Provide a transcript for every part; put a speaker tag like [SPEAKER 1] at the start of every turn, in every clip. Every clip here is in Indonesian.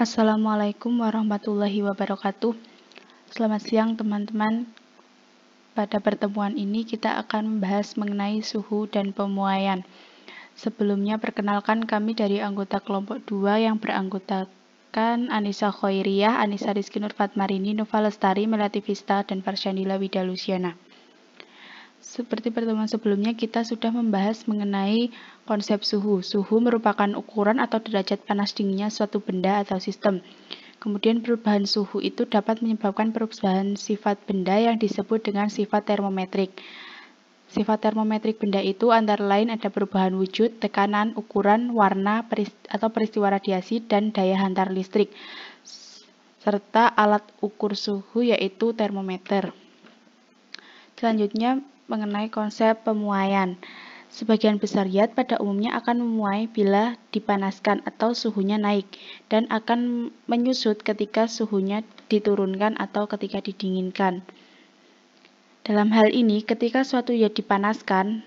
[SPEAKER 1] Assalamualaikum warahmatullahi wabarakatuh. Selamat siang teman-teman. Pada pertemuan ini kita akan membahas mengenai suhu dan pemuaian. Sebelumnya perkenalkan kami dari anggota kelompok 2 yang beranggotakan Anissa Khoiriyah, Anissa Rizky Nur Fatmarini, Nova Lestari, Melati Vista, dan Farsyanila Wida Luciana. Seperti pertemuan sebelumnya, kita sudah membahas mengenai konsep suhu. Suhu merupakan ukuran atau derajat panas dinginnya suatu benda atau sistem. Kemudian perubahan suhu itu dapat menyebabkan perubahan sifat benda yang disebut dengan sifat termometrik. Sifat termometrik benda itu antara lain ada perubahan wujud, tekanan, ukuran, warna, atau peristiwa radiasi, dan daya hantar listrik, serta alat ukur suhu yaitu termometer. Selanjutnya mengenai konsep pemuaian. Sebagian besar zat pada umumnya akan memuai bila dipanaskan atau suhunya naik, dan akan menyusut ketika suhunya diturunkan atau ketika didinginkan. Dalam hal ini, ketika suatu zat dipanaskan,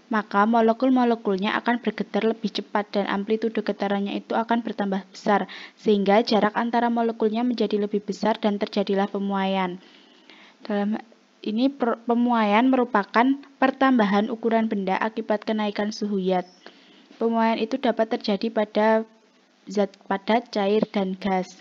[SPEAKER 1] maka molekul-molekulnya akan bergetar lebih cepat dan amplitude getarannya itu akan bertambah besar, sehingga jarak antara molekulnya menjadi lebih besar dan terjadilah pemuaian. Dalam ini pemuaian merupakan pertambahan ukuran benda akibat kenaikan suhu zat. Pemuaian itu dapat terjadi pada zat padat, cair, dan gas.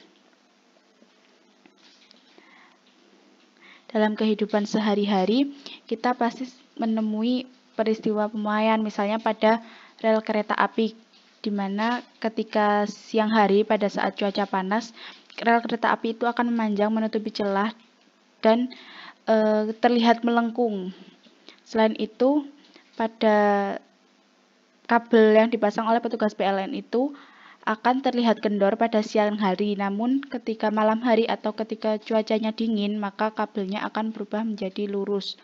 [SPEAKER 1] Dalam kehidupan sehari-hari, kita pasti menemui peristiwa pemuaian, misalnya pada rel kereta api, di mana ketika siang hari pada saat cuaca panas, rel kereta api itu akan memanjang menutupi celah dan terlihat melengkung. Selain itu, pada kabel yang dipasang oleh petugas PLN itu akan terlihat kendor pada siang hari, namun ketika malam hari atau ketika cuacanya dingin, maka kabelnya akan berubah menjadi lurus.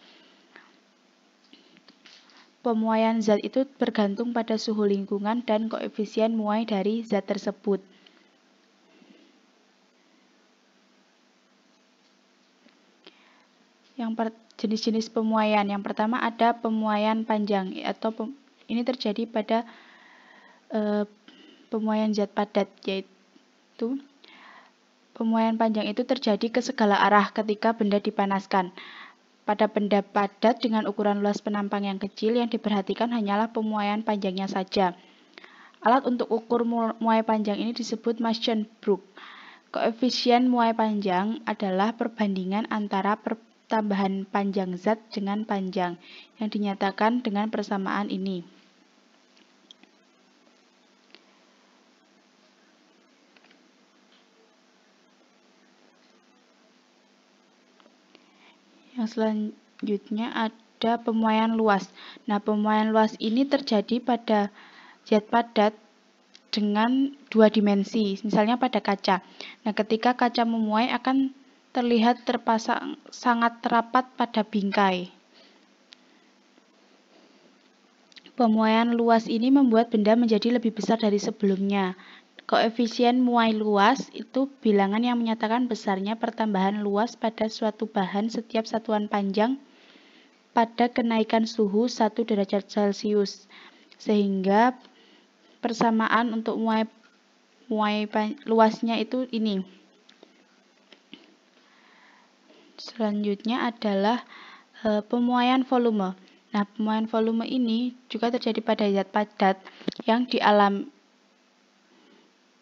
[SPEAKER 1] Pemuaian zat itu bergantung pada suhu lingkungan dan koefisien muai dari zat tersebut. Jenis-jenis pemuaian. Yang pertama ada pemuaian panjang, atau ini terjadi pada pemuaian zat padat, yaitu pemuaian panjang itu terjadi ke segala arah ketika benda dipanaskan. Pada benda padat dengan ukuran luas penampang yang kecil, yang diperhatikan hanyalah pemuaian panjangnya saja. Alat untuk ukur muai panjang ini disebut Mason-Brook. Koefisien muai panjang adalah perbandingan antara tambahan panjang zat dengan panjang, yang dinyatakan dengan persamaan ini. Yang selanjutnya ada pemuaian luas. Nah, pemuaian luas ini terjadi pada zat padat dengan dua dimensi, misalnya pada kaca. Nah, ketika kaca memuai akan terlihat terpasang sangat rapat pada bingkai. Pemuaian luas ini membuat benda menjadi lebih besar dari sebelumnya. Koefisien muai luas itu bilangan yang menyatakan besarnya pertambahan luas pada suatu bahan setiap satuan panjang pada kenaikan suhu 1 derajat Celcius. Sehingga persamaan untuk muai luasnya itu ini. Selanjutnya adalah pemuaian volume. Nah, pemuaian volume ini juga terjadi pada zat padat yang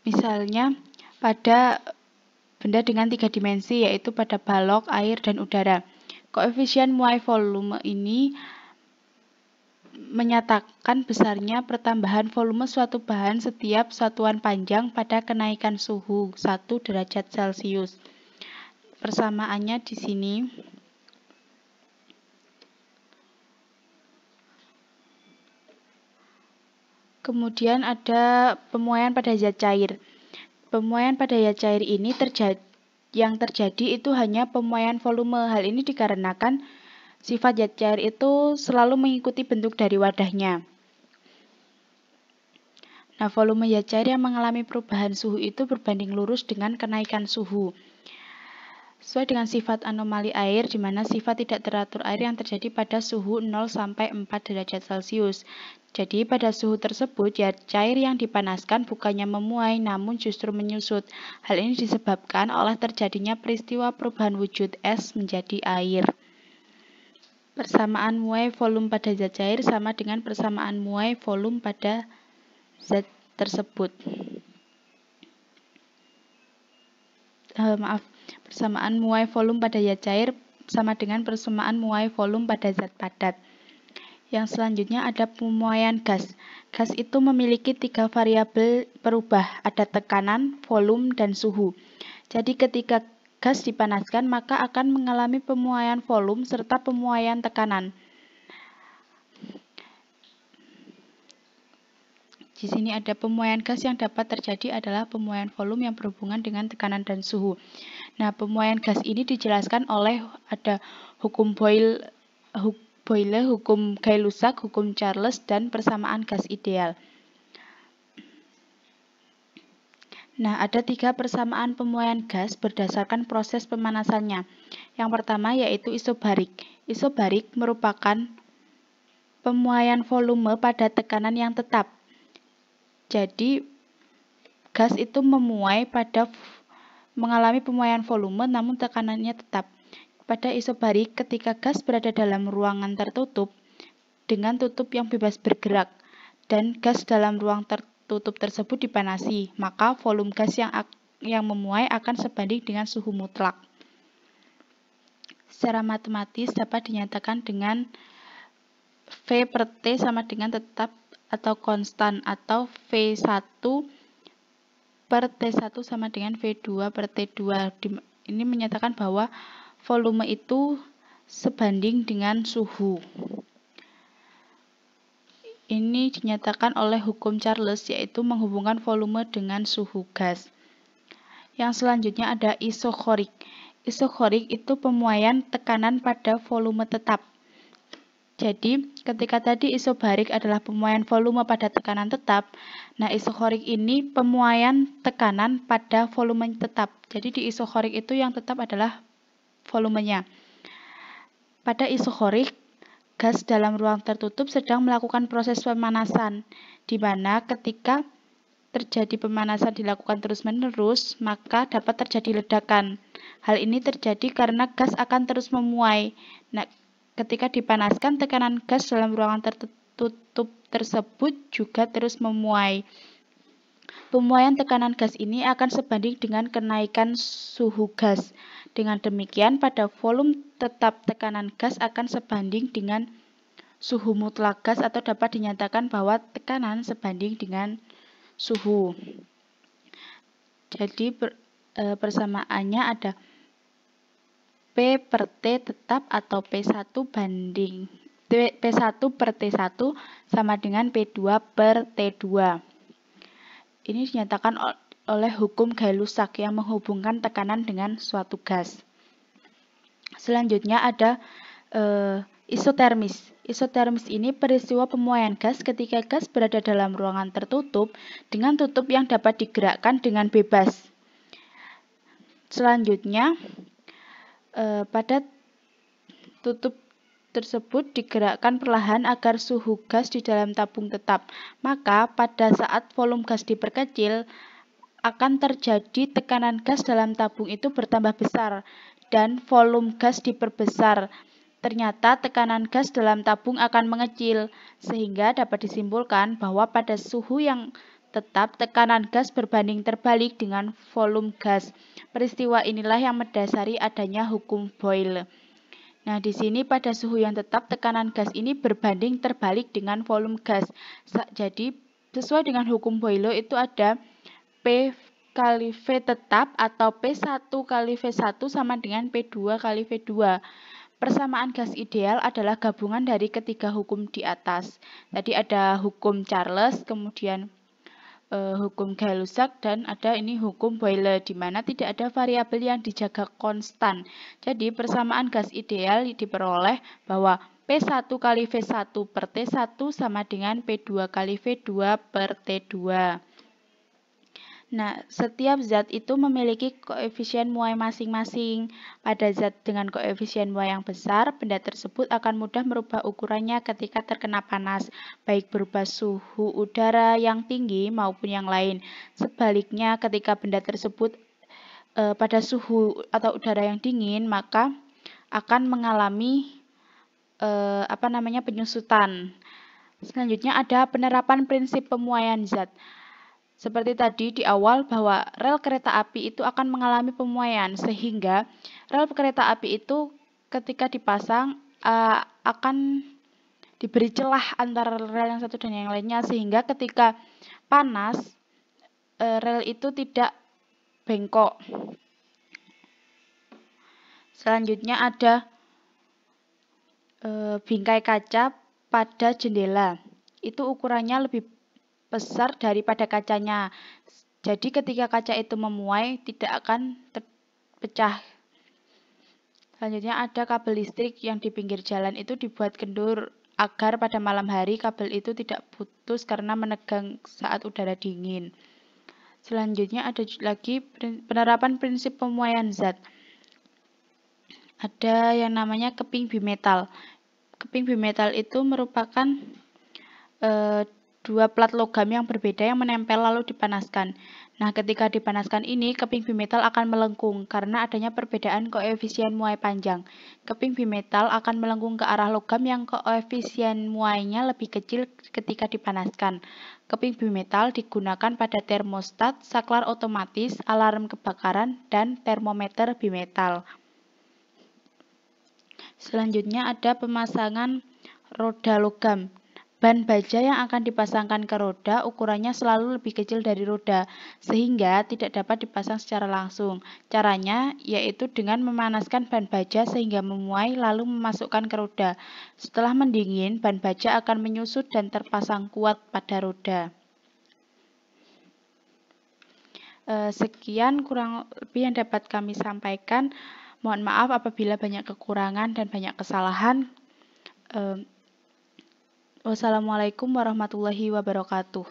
[SPEAKER 1] misalnya pada benda dengan 3 dimensi, yaitu pada balok, air, dan udara. Koefisien muai volume ini menyatakan besarnya pertambahan volume suatu bahan setiap satuan panjang pada kenaikan suhu 1 derajat Celcius. Persamaannya di sini. Kemudian ada pemuaian pada zat cair. Pemuaian pada zat cair ini yang terjadi itu hanya pemuaian volume. Hal ini dikarenakan sifat zat cair itu selalu mengikuti bentuk dari wadahnya. Nah, volume zat cair yang mengalami perubahan suhu itu berbanding lurus dengan kenaikan suhu. Sesuai dengan sifat anomali air, di mana sifat tidak teratur air yang terjadi pada suhu 0 sampai 4 derajat Celcius. Jadi pada suhu tersebut, ya cair yang dipanaskan bukannya memuai, namun justru menyusut. Hal ini disebabkan oleh terjadinya peristiwa perubahan wujud es menjadi air. Persamaan muai volume pada zat cair sama dengan persamaan muai volume pada zat tersebut. Persamaan muai volume pada zat cair sama dengan persamaan muai volume pada zat padat. Yang selanjutnya ada pemuaian gas. Gas itu memiliki 3 variabel perubah, ada tekanan, volume, dan suhu. Jadi ketika gas dipanaskan, maka akan mengalami pemuaian volume serta pemuaian tekanan. Di sini ada pemuaian gas yang dapat terjadi adalah pemuaian volume yang berhubungan dengan tekanan dan suhu. Nah, pemuaian gas ini dijelaskan oleh ada hukum Boyle, hukum Gay-Lussac, hukum Charles, dan persamaan gas ideal. Nah, ada 3 persamaan pemuaian gas berdasarkan proses pemanasannya. Yang pertama yaitu isobarik. Isobarik merupakan pemuaian volume pada tekanan yang tetap. Jadi, gas itu mengalami pemuaian volume namun tekanannya tetap. Pada isobarik, ketika gas berada dalam ruangan tertutup dengan tutup yang bebas bergerak dan gas dalam ruang tertutup tersebut dipanasi, maka volume gas yang memuai akan sebanding dengan suhu mutlak. Secara matematis dapat dinyatakan dengan V per T sama dengan tetap atau konstan, atau V1 per T1 sama dengan V2 per T2. Ini menyatakan bahwa volume itu sebanding dengan suhu. Ini dinyatakan oleh hukum Charles, yaitu menghubungkan volume dengan suhu gas. Yang selanjutnya ada isochorik. Isochorik itu pemuaian tekanan pada volume tetap. Jadi, ketika tadi isobarik adalah pemuaian volume pada tekanan tetap, nah isochorik ini pemuaian tekanan pada volume tetap. Jadi di isochorik itu yang tetap adalah volumenya. Pada isochorik, gas dalam ruang tertutup sedang melakukan proses pemanasan, di mana ketika terjadi pemanasan dilakukan terus-menerus, maka dapat terjadi ledakan. Hal ini terjadi karena gas akan terus memuai. Nah, ketika dipanaskan, tekanan gas dalam ruangan tertutup tersebut juga terus memuai. Pemuaian tekanan gas ini akan sebanding dengan kenaikan suhu gas. Dengan demikian, pada volume tetap tekanan gas akan sebanding dengan suhu mutlak gas, atau dapat dinyatakan bahwa tekanan sebanding dengan suhu. Jadi persamaannya ada P per T tetap atau P1 per T1 sama dengan P2 per T2. Ini dinyatakan oleh hukum Gay-Lussac yang menghubungkan tekanan dengan suatu gas. Selanjutnya ada isotermis. Isotermis ini peristiwa pemuaian gas ketika gas berada dalam ruangan tertutup dengan tutup yang dapat digerakkan dengan bebas. Selanjutnya, pada tutup tersebut digerakkan perlahan agar suhu gas di dalam tabung tetap. Maka pada saat volume gas diperkecil, akan terjadi tekanan gas dalam tabung itu bertambah besar dan volume gas diperbesar. Ternyata tekanan gas dalam tabung akan mengecil, sehingga dapat disimpulkan bahwa pada suhu yang tetap tekanan gas berbanding terbalik dengan volume gas. Peristiwa inilah yang mendasari adanya hukum Boyle. Nah, di sini pada suhu yang tetap tekanan gas ini berbanding terbalik dengan volume gas. Jadi, sesuai dengan hukum Boyle itu ada P kali V tetap atau P1 kali V1 sama dengan P2 kali V2. Persamaan gas ideal adalah gabungan dari ketiga hukum di atas. Tadi ada hukum Charles, kemudian hukum Gay-Lussac, dan ada ini hukum Boyle, di mana tidak ada variabel yang dijaga konstan. Jadi persamaan gas ideal diperoleh bahwa P1 kali V1 per T1 sama dengan P2 kali V2 per T2. Nah, setiap zat itu memiliki koefisien muai masing-masing. Pada zat dengan koefisien muai yang besar, benda tersebut akan mudah merubah ukurannya ketika terkena panas, baik berubah suhu udara yang tinggi maupun yang lain. Sebaliknya, ketika benda tersebut pada suhu atau udara yang dingin, maka akan mengalami penyusutan. Selanjutnya ada penerapan prinsip pemuaian zat. Seperti tadi di awal bahwa rel kereta api itu akan mengalami pemuaian, sehingga rel kereta api itu ketika dipasang akan diberi celah antara rel yang satu dan yang lainnya, sehingga ketika panas rel itu tidak bengkok. Selanjutnya ada bingkai kaca pada jendela. Itu ukurannya lebih besar daripada kacanya. Jadi ketika kaca itu memuai tidak akan terpecah. Selanjutnya ada kabel listrik yang di pinggir jalan itu dibuat kendur agar pada malam hari kabel itu tidak putus karena menegang saat udara dingin. Selanjutnya ada lagi penerapan prinsip pemuaian zat. Ada yang namanya keping bimetal. Keping bimetal itu merupakan dua plat logam yang berbeda yang menempel lalu dipanaskan. Nah, ketika dipanaskan ini, keping bimetal akan melengkung karena adanya perbedaan koefisien muai panjang. Keping bimetal akan melengkung ke arah logam yang koefisien muainya lebih kecil ketika dipanaskan. Keping bimetal digunakan pada termostat, saklar otomatis, alarm kebakaran, dan termometer bimetal. Selanjutnya ada pemasangan roda logam. Ban baja yang akan dipasangkan ke roda ukurannya selalu lebih kecil dari roda, sehingga tidak dapat dipasang secara langsung. Caranya yaitu dengan memanaskan ban baja sehingga memuai lalu memasukkan ke roda. Setelah mendingin, ban baja akan menyusut dan terpasang kuat pada roda. Sekian kurang lebih yang dapat kami sampaikan. Mohon maaf apabila banyak kekurangan dan banyak kesalahan. Wassalamualaikum warahmatullahi wabarakatuh.